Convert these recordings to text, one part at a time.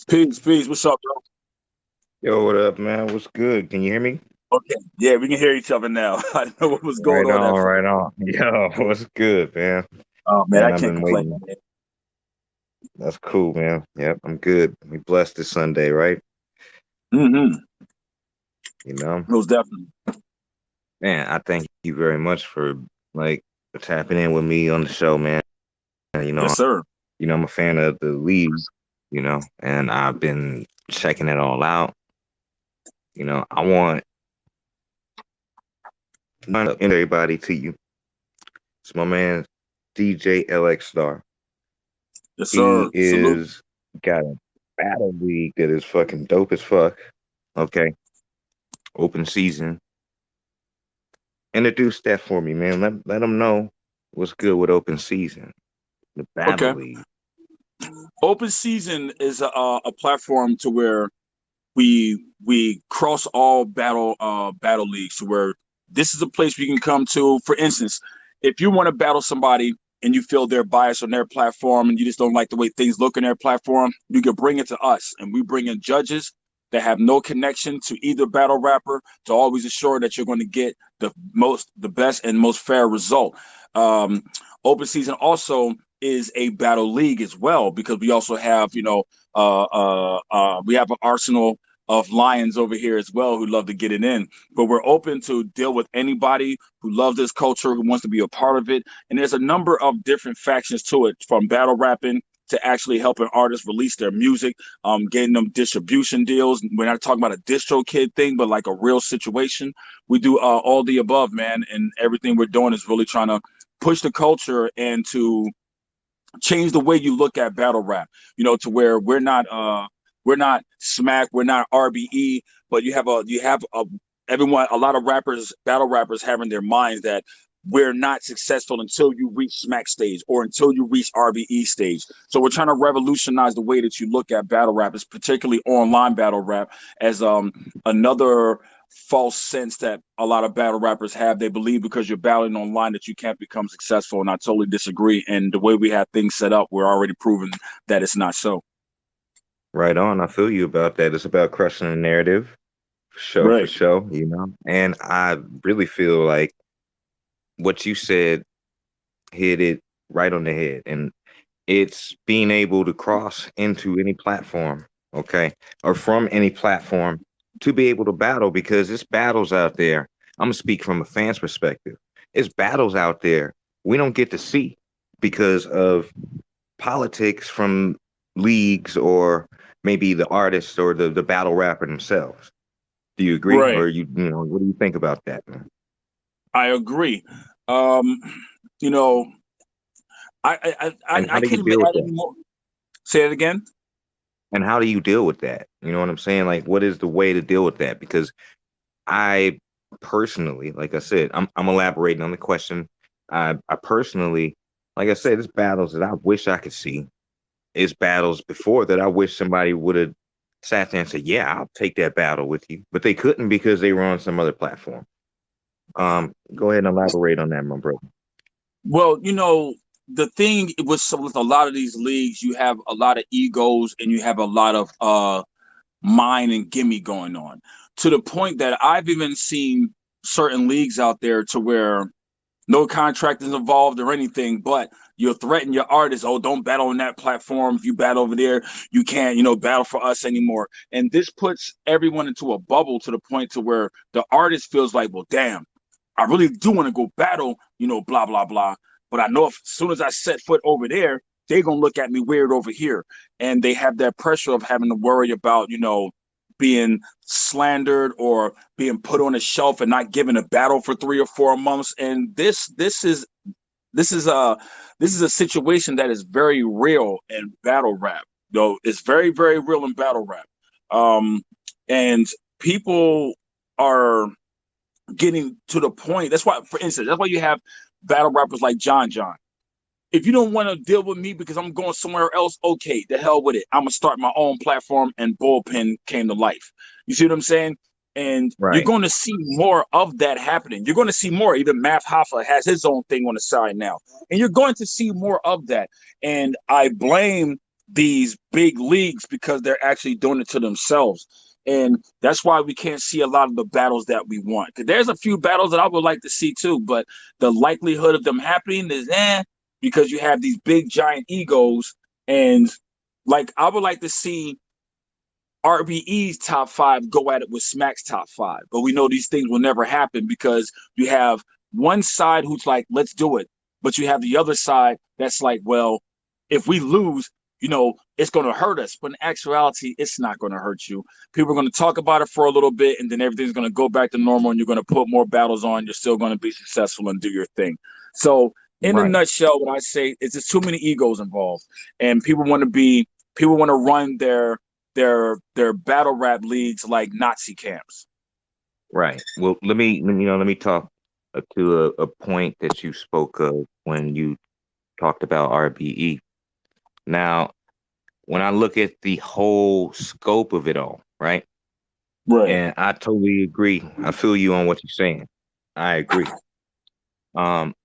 Peace, peace. What's up, bro? Yo, what up, man? What's good? Can you hear me? Okay, yeah, we can hear each other now. I didn't know what was going Right on on, at first. right on. Yo, what's good, man? Oh man, I Man, I've can't been complain, waiting. man. That's cool, man. Yep, I'm good. We blessed this Sunday, right? Mm-hmm. You know, Most definitely. man, I thank you very much for like tapping in with me on the show, man. You know, Yes, sir. I'm a fan of the league, and I've been checking it all out. I want to everybody to you. It's my man, DjLXStarr. Yes, He sir. Salute. is got a battle league that is fucking dope as fuck. Okay, open season. Introduce that for me, man. Let them know what's good with open season. The battle Okay. league. Open season is a platform to where we cross all battle leagues to where this is a place we can come to. For instance, if you want to battle somebody and you feel they're biased on their platform and you just don't like the way things look on their platform, you can bring it to us and we bring in judges that have no connection to either battle rapper to always assure that you're going to get the best and most fair result. Um, Open season also is a battle league as well because we also have we have an arsenal of lions over here as well who love to get it in. But we're open to deal with anybody who loves this culture, who wants to be a part of it. And there's a number of different factions to it, from battle rapping to actually helping artists release their music, getting them distribution deals. We're not talking about a distro kid thing, but like a real situation. We do all the above, man. And everything we're doing is really trying to push the culture and to change the way you look at battle rap, to where we're not smack, we're not RBE, but you have everyone, a lot of rappers, battle rappers have in their minds that we're not successful until you reach smack stage or until you reach RBE stage. So we're trying to revolutionize the way that you look at battle rap, particularly online battle rap, as another false sense that a lot of battle rappers have. They believe because you're battling online that you can't become successful, and I totally disagree. And the way we have things set up, we're already proving that it's not so. Right on. I feel you about that. It's about crushing the narrative, for sure, for Right. sure. And I really feel like what you said hit it right on the head. And it's being able to cross into any platform, okay, or from any platform to be able to battle because it's battles out there. I'm gonna speak from a fan's perspective. It's battles out there we don't get to see because of politics from leagues or maybe the artists or the battle rapper themselves. Do you agree, Right. or what do you think about that, man? I agree. Um, you know, And how I do you can't even deal with add that? any more. Say it again. And how do you deal with that? You know what I'm saying? Like, what is the way to deal with that? Because I personally, like I said, I'm elaborating on the question. I personally, like I said, it's battles that I wish I could see. It's battles before that I wish somebody would have sat there and said, "Yeah, I'll take that battle with you," but they couldn't because they were on some other platform. Go ahead and elaborate on that, my brother. Well, the thing with a lot of these leagues, you have a lot of egos and you have a lot of mine and gimme going on, to the point that I've even seen certain leagues out there to where no contract is involved or anything, but you'll threaten your artist. Oh, don't battle on that platform. If you battle over there, you can't, battle for us anymore. And this puts everyone into a bubble to the point to where the artist feels like, well, damn, I really do want to go battle, blah, blah, blah. But I know if as soon as I set foot over there, they're gonna look at me weird over here. And they have that pressure of having to worry about, being slandered or being put on a shelf and not given a battle for 3 or 4 months. And this is a this is a situation that is very real in battle rap. Though it's very, very real in battle rap. Um, and people are getting to the point. That's why, for instance, that's why you have battle rappers like John John. If you don't want to deal with me because I'm going somewhere else, okay, the hell with it. I'm gonna start my own platform, and Bullpen came to life. You see what I'm saying? And you're Right. going to see more of that happening. You're going to see more. Even Math Hoffa has his own thing on the side now, and you're going to see more of that. And I blame these big leagues because they're actually doing it to themselves. And that's why we can't see a lot of the battles that we want. Because there's a few battles that I would like to see too, but the likelihood of them happening is because you have these big giant egos. And like I would like to see RBE's top five go at it with Smack's top five. But we know these things will never happen because you have one side who's like, let's do it. But you have the other side that's like, well, if we lose, it's going to hurt us. But in actuality, it's not going to hurt you. People are going to talk about it for a little bit, and then everything's going to go back to normal, and you're going to put more battles on. You're still going to be successful and do your thing. So, in a Right. nutshell, what I say is there's too many egos involved, and people want to run their battle rap leagues like Nazi camps. Right. Well, let me talk to a point that you spoke of when you talked about RBE. Now, when I look at the whole scope of it all, right? Right. And I totally agree. I feel you on what you're saying. I agree. Um,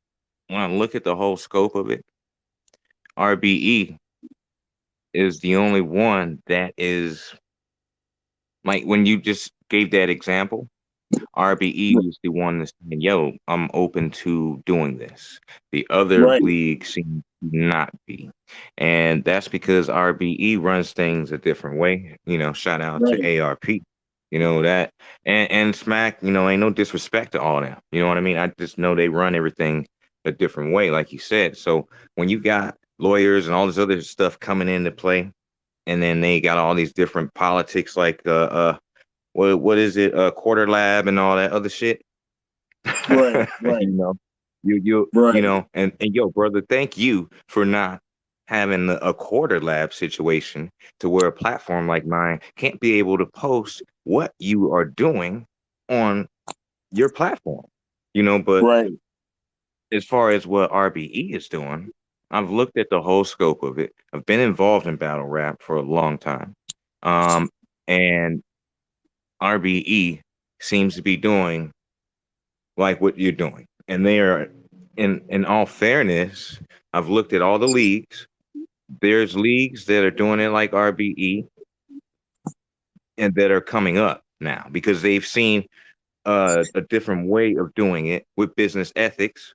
when I look at the whole scope of it, RBE is the only one that is like when you just gave that example. RBE was the one that's saying, yo, I'm open to doing this. The other Right. league seems to not be. And that's because RBE runs things a different way. Shout out to Right. ARP. That and Smack, ain't no disrespect to all that. You know what I mean? I just know they run everything a different way, like you said. So when you got lawyers and all this other stuff coming into play, and then they got all these different politics like what is it, quarter lab and all that other shit. Right. Right. you know, Right. and yo, brother, thank you for not having a quarter lab situation to where a platform like mine can't be able to post what you are doing on your platform. But Right. as far as what RBE is doing, I've looked at the whole scope of it. I've been involved in battle rap for a long time. And RBE seems to be doing like what you're doing. And they are, in all fairness, I've looked at all the leagues. There's leagues that are doing it like RBE and that are coming up now because they've seen a different way of doing it with business ethics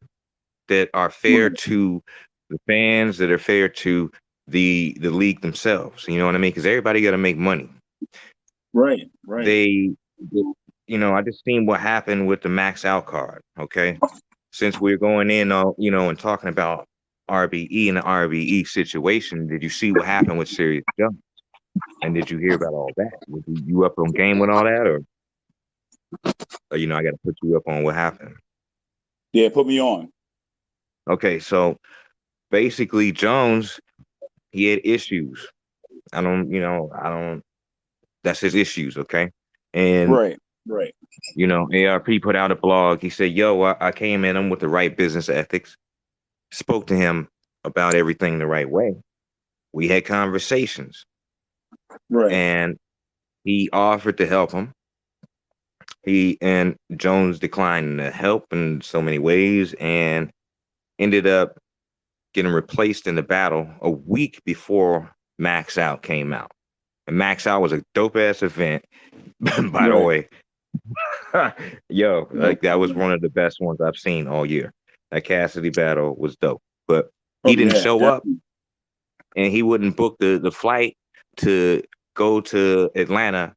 that are fair to the fans, that are fair to the league themselves. You know what I mean? Because everybody got to make money. Right. Right. I just seen what happened with the max out card. Okay, since we're going in on and talking about RBE and the RBE situation, did you see what happened with Serious Jones? And did you hear about all that? Was you up on game with all that, or I got to put you up on what happened? Yeah, put me on. Okay, so basically Jones, he had issues. I don't. That's his issues. Okay, and Right. Right. ARP put out a blog. He said, "Yo, I came in him with the right business ethics. Spoke to him about everything the right way. We had conversations, Right. and he offered to help him. He and Jones declined the help in so many ways, and ended up getting replaced in the battle a week before Max Out came out. And Max Out was a dope ass event, by the Right. way. Yo, No like that was problem. one of the best ones I've seen all year. That Cassidy battle was dope, but Oh he didn't yeah, show up, definitely. and he wouldn't book the flight to go to Atlanta.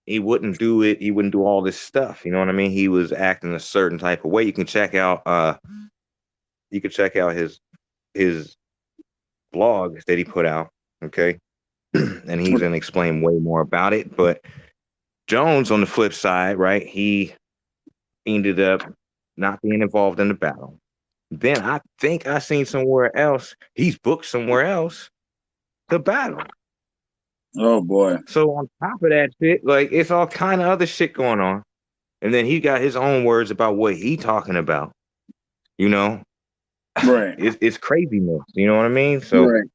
He wouldn't do it. He wouldn't do all this stuff. You know what I mean? He was acting a certain type of way. You can check out his blog that he put out. Okay. And he's gonna explain way more about it. But Jones, on the flip side, right? He ended up not being involved in the battle. Then I think I seen somewhere else he's booked somewhere else to battle. Oh boy. So on top of that shit, like it's all kind of other shit going on. And then he got his own words about what he talking about. You know, Right. it's craziness. You know what I mean? So, Right.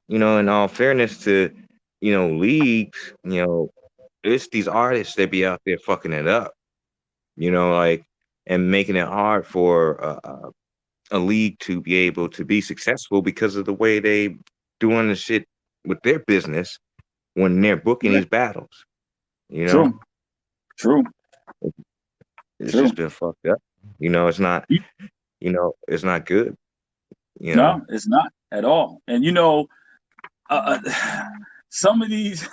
in all fairness to, leagues, it's these artists that be out there fucking it up. Like, and making it hard for a league to be able to be successful because of the way they doing the shit with their business when they're booking Right. these battles. You know, True. True. it's True. just been fucked up. You know, it's not. You- You know, it's not good. You know, No, it's not at all. And some of these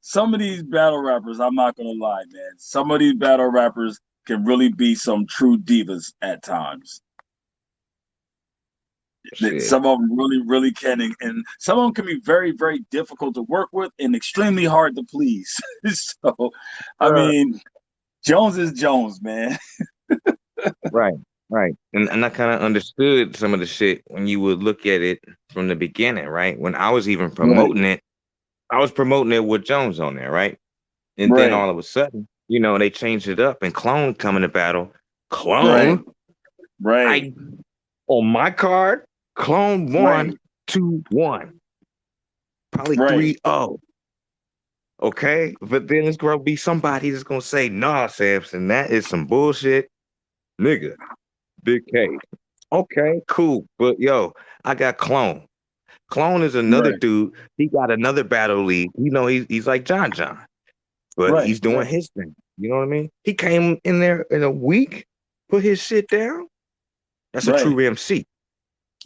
some of these battle rappers, I'm not gonna lie, man. Some of these battle rappers can really be some true divas at times. shit. Some of them really, really can, and some of them can be very, very difficult to work with and extremely hard to please. So, I Uh, mean, Jones is Jones, man. right, right. And I kind of understood some of the shit when you would look at it from the beginning, right? When I was even Right, promoting it, I was promoting it with Jones on there, right? And then right, all of a sudden, you know, they changed it up and Clone coming to battle. right, Clone, right, I on my card, Clone right, won 2-1, probably right. 3-0. Okay, but then it's gonna be somebody that's gonna say, "Nah, Samson, that is some bullshit, nigga." Big K. Okay, cool, but yo, I got Clone. Clone is another Right, dude. He got another battle league. You know, he's like John John, but right, he's doing right, his thing. You know what I mean? He came in there in a week, put his shit down. That's a right. true MC.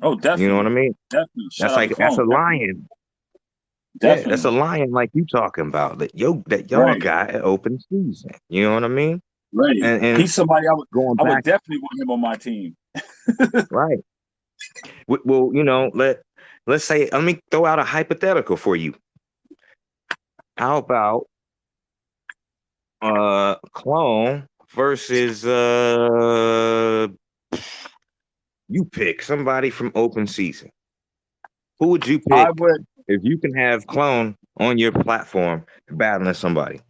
Oh, You know what I definitely, mean? definitely. Shout That's out to like that's Clone, a definitely, lion. Yeah, that's a definitely. lion like you talking about that y'all Right, got at open season. You know what I mean? right. And He's somebody going I would back, definitely want him on my team. right. Well, you know, let's say let me throw out a hypothetical for you. How about Clone versus you pick somebody from open season. Who would you I pick would, if you can have Clone on your platform battling somebody?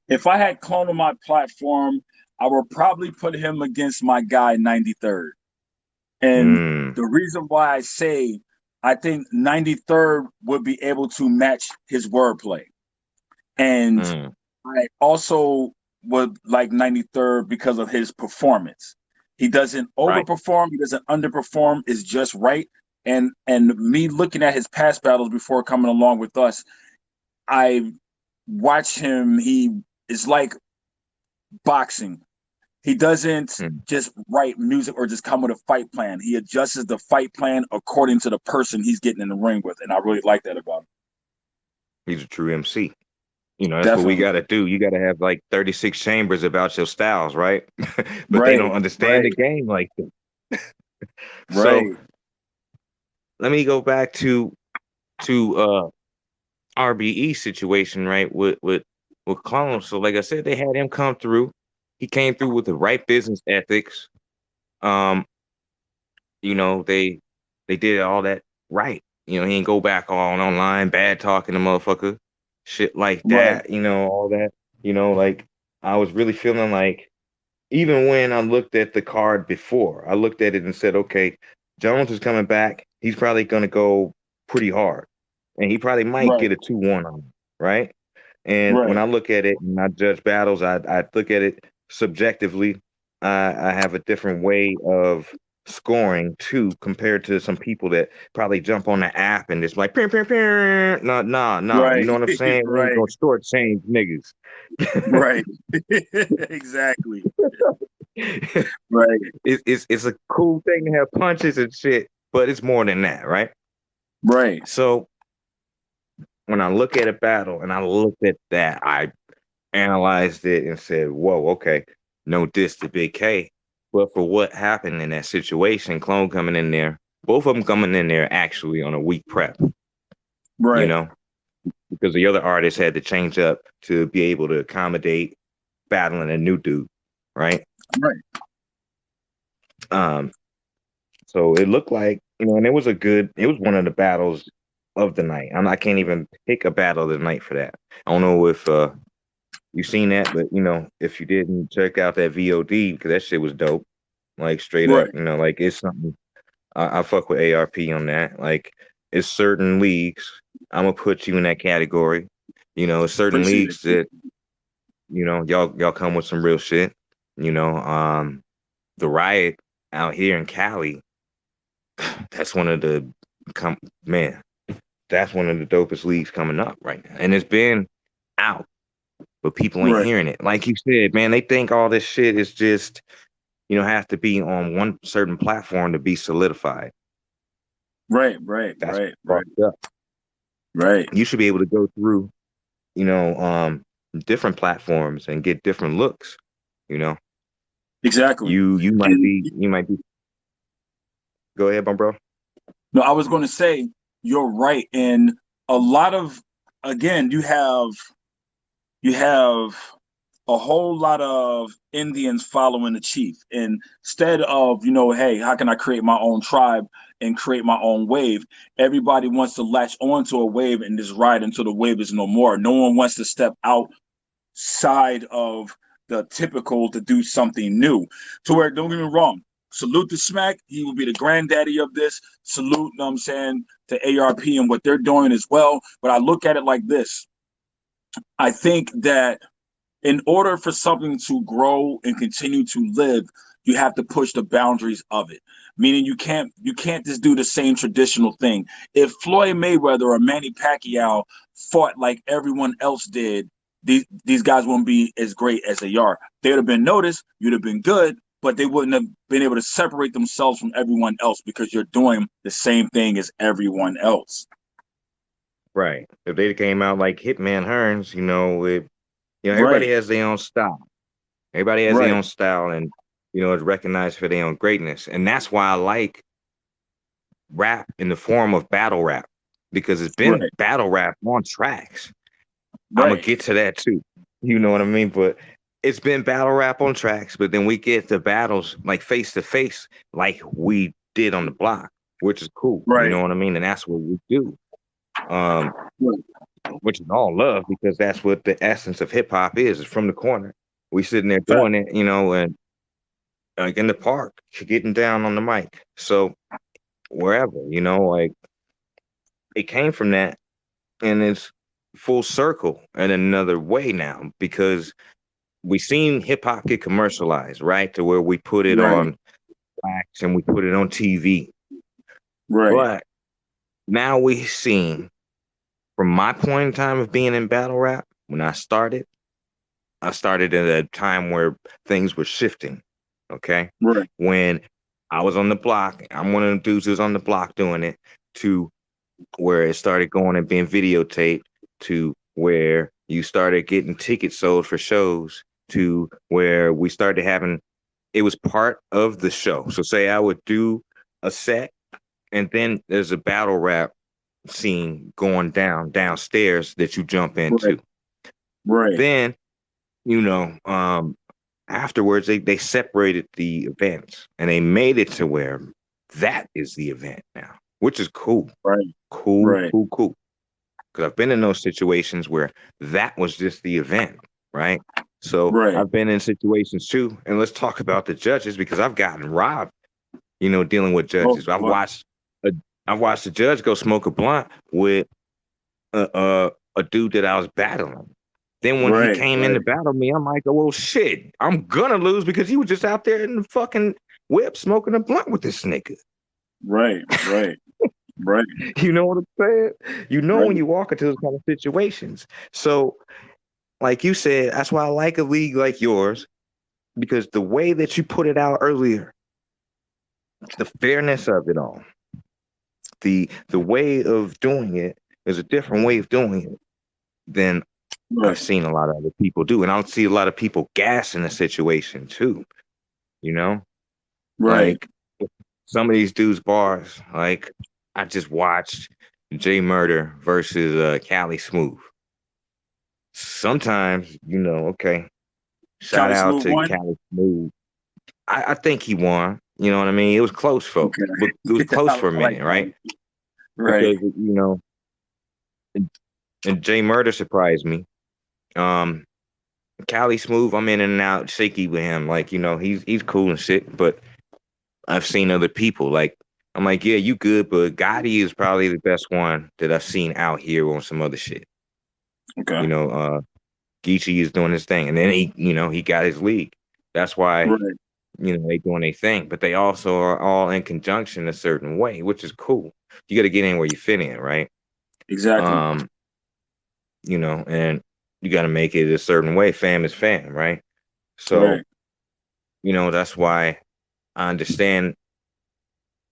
if I had Clone on my platform, I would probably put him against my guy 93rd. And Mm, the reason why I say I think 93rd would be able to match his wordplay. And mm, I also would like 93rd because of his performance. He doesn't right. overperform, he doesn't underperform, is just right. And me looking at his past battles before coming along with us, I watch him, he is like boxing. He doesn't Mm. just write music or just come with a fight plan. He adjusts the fight plan according to the person he's getting in the ring with, and I really like that about him. He's a true MC. You know, that's what we Definitely. got to do. You got to have like 36 chambers about your styles, right? But they Right. don't understand the Right. game like that. So Right. let me go back to RBE situation, right? With Clone. So like I said, they had him come through. He came through with the right business ethics. Um, you know, they did all that right. You know, he didn't go back on online, bad talking the motherfucker, shit like Right. that, you know, all that. You know, like I was really feeling like even when I looked at the card before, I looked at it and said, okay, Jones is coming back. He's probably gonna go pretty hard. And he probably might Right. get a 2-1 on him, right? And when Right. I look at it and I judge battles, I look at it subjectively. I have a different way of scoring too, compared to some people that probably jump on the app and it's like, "Pew, pew, pew." No, no, no. You Right. know what I'm saying? We ain't Right. gonna shortchange niggas. Right. Exactly. Right. It's a cool thing to have punches and shit, but it's more than that, right? Right. So when I look at a battle and I looked at that, I analyzed it and said, "Whoa, okay, no diss to Big K, but for what happened in that situation, Clone coming in there, both of them coming in there actually on a week prep, you Right. know, because the other artists had to change up to be able to accommodate battling a new dude, right? Right. Um, so it looked like, you know, and it was one of the battles of the night. I can't even pick a battle of the night for that. I don't know if you seen that, but you know, if you didn't check out that VOD because that shit was dope. Like straight up, Right. you know, like it's something I fuck with ARP on that. Like it's certain leagues, I'm gonna put you in that category. You know, certain Appreciate leagues it. that, you know, y'all come with some real shit. You know, the riot out here in Cali, that's one of the come man, that's one of the dopest leagues coming up right now. And it's been out, but people ain't Right, hearing it. Like you said, man, they think all this shit is just, have to be on one certain platform to be solidified. right, right, That's right, right, fucked up. right. You should be able to go through, you know, um, different platforms and get different looks. You know, Exactly. you might And be you might be. Go ahead, my bro. no, I was going to say you're right. And a lot of, again, you have a whole lot of Indians following the chief. And instead of, hey, how can I create my own tribe and create my own wave? Everybody wants to latch onto a wave and just ride until the wave is no more. No one wants to step outside of the typical to do something new. To where, don't get me wrong, salute to Smack. He will be the granddaddy of this. Salute, you know what I'm saying, to ARP and what they're doing as well. But I look at it like this. I think that in order for something to grow and continue to live, you have to push the boundaries of it. Meaning you can't just do the same traditional thing. If Floyd Mayweather or Manny Pacquiao fought like everyone else did, these guys wouldn't be as great as they are. They would have been noticed, you'd have been good, but they wouldn't have been able to separate themselves from everyone else because you're doing the same thing as everyone else. Right. If they came out like Hitman Hearns, everybody Right, has their own style. Everybody has their right, own style, and it's recognized for their own greatness. And that's why I like rap in the form of battle rap, because it's been right, battle rap on tracks. I'm gonna right, get to that too. You know what I mean? But it's been battle rap on tracks, but then we get the battles like face to face, like we did on the block, which is cool. You right, know what I mean? And that's what we do. Um, right. which is all love, because that's what the essence of hip hop is. It's from the corner. We sitting there Fact. doing it, and like in the park, getting down on the mic. So wherever, like it came from that, and it's full circle in another way now, because we seen hip hop get commercialized, right? To where we put it Right, on wax and we put it on TV. right, But now we seen, from my point in time of being in battle rap, when I started at a time where things were shifting. Okay. right, When I was on the block, I'm one of the dudes who's on the block doing it, to where it started going and being videotaped, to where you started getting tickets sold for shows, to where we started having, it was part of the show. So say I would do a set, and then there's a battle rap scene going downstairs that you jump right, into. right, Then, you know, um, afterwards they separated the events, and they made it to where that is the event now, which is cool. right, Cool, right, cool, cool. Because I've been in those situations where that was just the event, right? So right. I've been in situations too, and let's talk about the judges, because I've gotten robbed, dealing with Oh, judges. I've wow. watched a I've watched a judge go smoke a blunt with a dude that I was battling. Then when he Right, came in right, to battle me, I'm like, oh, well, shit, I'm gonna lose, because he was just out there in the fucking whip smoking a blunt with this nigga. right, right, right, You know what I'm saying? When right, you walk into those kind of situations. So, like you said, that's why I like a league like yours, because the way that you put it out earlier, the fairness of it all, the way of doing it is a different way of doing it than I've right, seen a lot of other people do. And I don't see a lot of people gassing the situation too, you know? right. Like some of these dudes' bars, like I just watched J Murder versus Cali Smooth. Sometimes, okay, shout Cali out Smooth to one. Cali Smooth. I think he won. You know what I mean? It was close, folks. Okay. But it was close I for a like minute, right? Cali. Right, Because and J Murder surprised me. Um, Cali Smooth, I'm in and out shaky with him. Like, he's cool and shit, but I've seen other people. Like, I'm like, yeah, you good, but Gotti is probably the best one that I've seen out here on some other shit. okay, You know, Geechee is doing his thing. And then he got his league. That's why, right, they doing their thing. But they also are all in conjunction a certain way, which is cool. you got to get in where you fit in, right? Exactly. You know, and you got to make it a certain way. Fam is fam, right? So, Right. you know, that's why I understand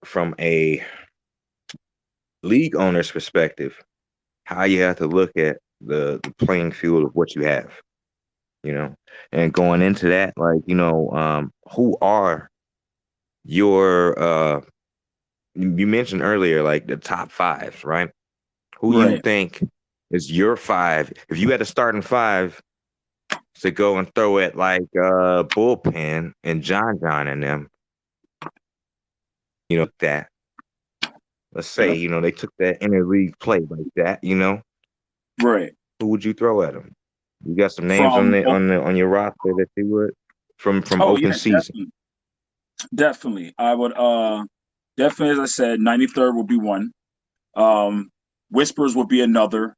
from a league owner's perspective how you have to look at the playing field of what you have, you know, and going into that, like, you know, who are your you mentioned earlier like the top fives, right? Who you Right. think is your five? If you had a starting five to go and throw at like bullpen and John and them, you know, that let's say, Yep. you know, they took that interleague play like that, you know, Right. who would you throw at them? You got some names on From the on your roster that you would from oh open yeah, season. definitely. I would definitely, as I said, 93rd would be one. Um Whispers would be another.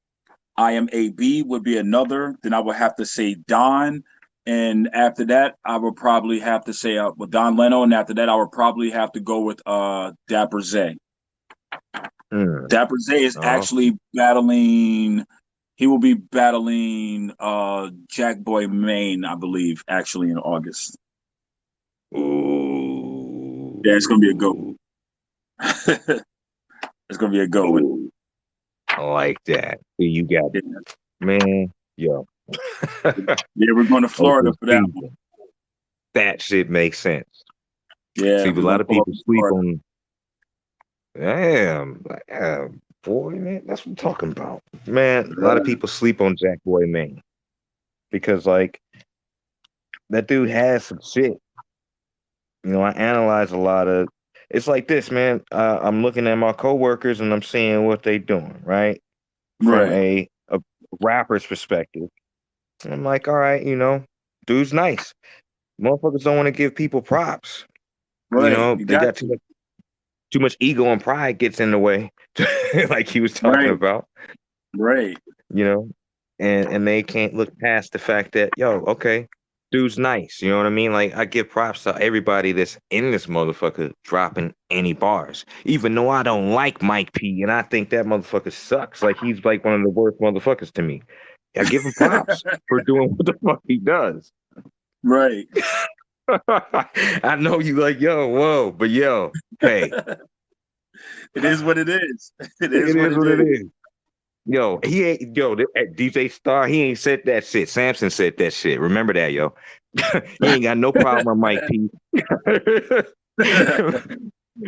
I am AB would be another. Then I would have to say Don. And after that, I would probably have to say with Don Leno. And after that, I would probably have to go with Dapper Zay. Hmm. Dapper Zay is Oh. actually battling. He will be battling Jack Boy Maine, I believe, actually in August. Yeah, it's gonna be a go. Ooh. It's gonna be a go one. Ooh. I like that. You got Yeah. man, yo. Yeah, we're going to Florida Open for that one. season. That shit makes sense. Yeah, See, but we're a gonna lot of pull up people in sleep Florida. on. Damn, boy, man, that's what I'm talking about, man. A lot of people sleep on Jack Boy Maine because, like, that dude has some shit. You know, I analyze a lot of. It's like this, man. I'm looking at my coworkers and I'm seeing what they doing, right, from Right, a rapper's perspective. And I'm like, all right, you know, dude's nice. Motherfuckers don't want to give people props. You right. know, You they got got to. too much ego and pride gets in the way, like he was talking Right, about. right, You know, and they can't look past the fact that yo, okay, dude's nice. You know what I mean? Like I give props to everybody that's in this motherfucker dropping any bars, even though I don't like Mike P and I think that motherfucker sucks. Like he's like one of the worst motherfuckers to me. I give him props for doing what the fuck he does. right. I know you like yo, whoa, but yo, hey, It is what it is. It is it what is it what it is. is. Yo, he ain't DJ Star. He ain't said that shit. Samson said that shit. Remember that, yo. He ain't got no problem with Mike P.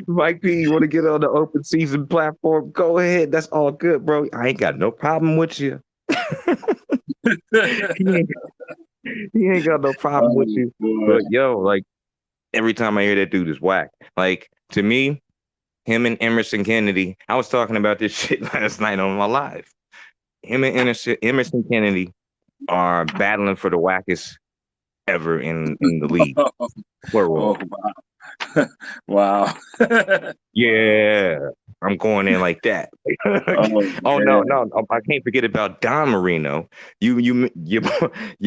Mike P, you want to get on the open season platform? Go ahead. That's all good, bro. I ain't got no problem with you. he, ain't, he ain't got no problem with Oh you. boy. But yo, like every time I hear that dude is whack. Like to me, him and Emerson Kennedy. I was talking about this shit last night on my live. Him and Emerson Kennedy are battling for the wackest ever in the league. Oh Plural. wow. Wow. Wow. Yeah. I'm going in like that. Oh Oh no, man. no, I can't forget about Don Marino. Your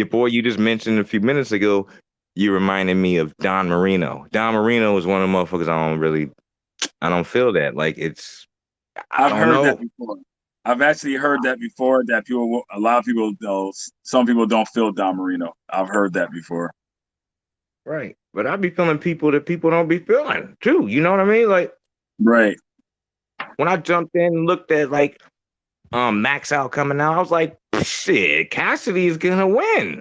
boy you just mentioned a few minutes ago. You reminded me of Don Marino. Don Marino is one of the motherfuckers I don't feel that. Like I I've don't heard that know. before. I've actually heard that before. That a lot of people, some people don't feel Don Marino. I've heard that before. Right. But I be feeling people that people don't be feeling too. You know what I mean? Like Right. when I jumped in and looked at like Max out coming out, I was like, shit, Cassidy is gonna win.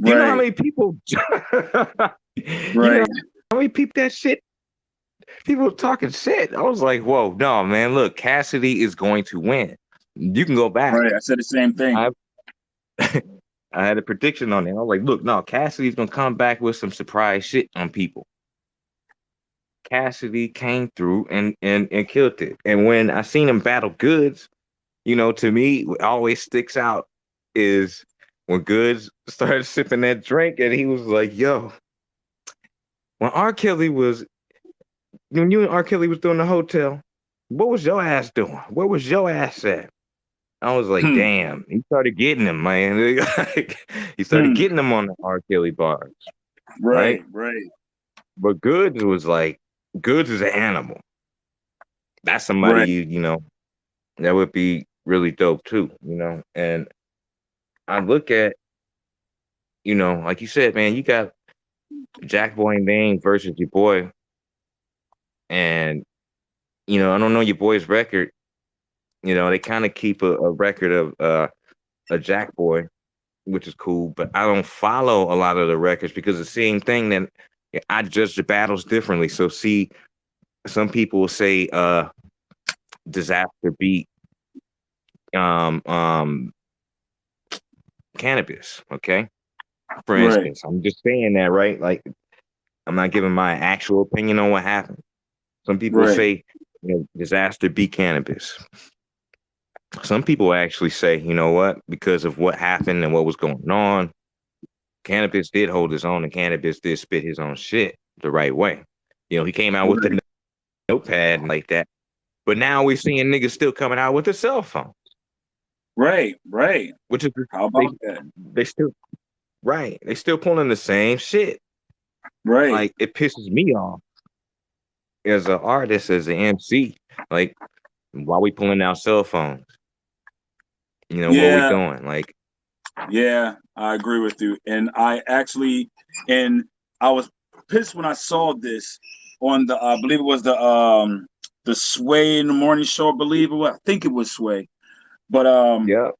Do you know how Right. many people you know Right. how many people that shit people talking shit? I was like, whoa, no, man, look, Cassidy is going to win. You can go back. Right. I said the same thing. I I had a prediction on it. I was like, look, no, Cassidy's gonna come back with some surprise shit on people. Cassidy came through and killed it. And when I seen him battle Goods, you know, to me, what always sticks out is when Goods started sipping that drink and he was like, yo, when R. Kelly was when you and R. Kelly was doing the hotel, what was your ass doing? Where was your ass at? I was like, Hmm. damn. He started getting him, man. He started Hmm. getting him on the R. Kelly bars, right? Right. Right. But Goods was like, Goods is an animal. That's somebody Right. you know that would be really dope too. You know, and I look at like you said, man, you got Jack Boy and Bane versus your boy, and I don't know your boy's record. They kind of keep a record of a Jack Boy, which is cool, but I don't follow a lot of the records because the same thing that I judge the battles differently. So see, some people will say disaster beat um um cannabis, okay? For Right. instance, I'm just saying that, right? Like I'm not giving my actual opinion on what happened. Some people Right. say, disaster beat cannabis. Some people actually say, you know what, because of what happened and what was going on, cannabis did hold his own and cannabis did spit his own shit the right way. He came out with the Right. notepad like that. But now we're seeing niggas still coming out with a cell phone, Right. Right. which is How they about that? they still right. They still pulling the same shit. Right. Like it pisses me off as an artist, as an MC. Like why we pulling out cell phones? What are we Yeah. doing? Like Yeah. I agree with you. And I was pissed when I saw this on I believe it was the Sway in the morning show. I believe it was. I think it was Sway. But yeah,